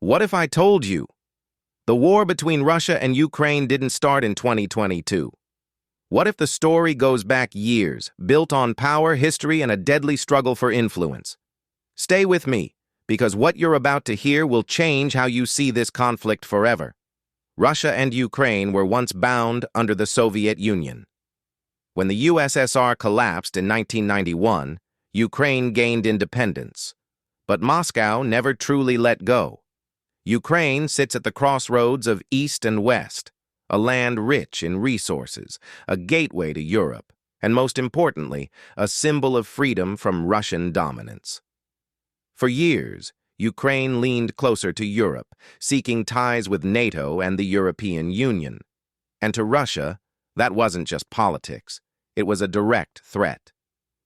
What if I told you? The war between Russia and Ukraine didn't start in 2022. What if the story goes back years, built on power, history, and a deadly struggle for influence? Stay with me, because what you're about to hear will change how you see this conflict forever. Russia and Ukraine were once bound under the Soviet Union. When the USSR collapsed in 1991, Ukraine gained independence. But Moscow never truly let go. Ukraine sits at the crossroads of East and West, a land rich in resources, a gateway to Europe, and most importantly, a symbol of freedom from Russian dominance. For years, Ukraine leaned closer to Europe, seeking ties with NATO and the European Union. And to Russia, that wasn't just politics. It was a direct threat.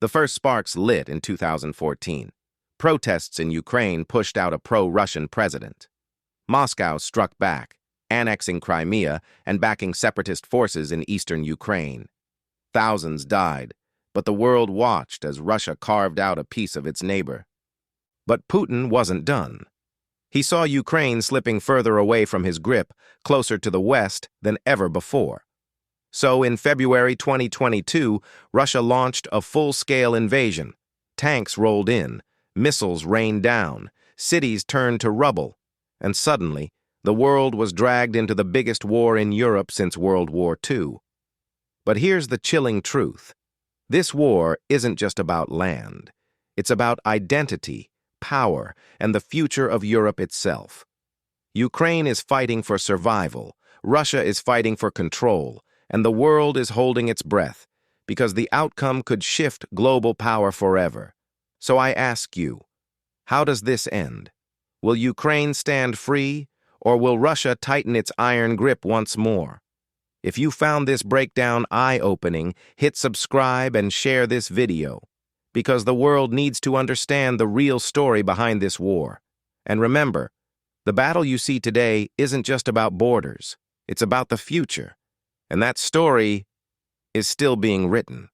The first sparks lit in 2014. Protests in Ukraine pushed out a pro-Russian president. Moscow struck back, annexing Crimea and backing separatist forces in eastern Ukraine. Thousands died, but the world watched as Russia carved out a piece of its neighbor. But Putin wasn't done. He saw Ukraine slipping further away from his grip, closer to the West than ever before. So in February 2022, Russia launched a full-scale invasion. Tanks rolled in, missiles rained down, cities turned to rubble, and suddenly, the world was dragged into the biggest war in Europe since World War II. But here's the chilling truth. This war isn't just about land. It's about identity, power, and the future of Europe itself. Ukraine is fighting for survival, Russia is fighting for control, and the world is holding its breath, because the outcome could shift global power forever. So I ask you, how does this end? Will Ukraine stand free, or will Russia tighten its iron grip once more? If you found this breakdown eye-opening, hit subscribe and share this video, because the world needs to understand the real story behind this war. And remember, the battle you see today isn't just about borders, it's about the future, and that story is still being written.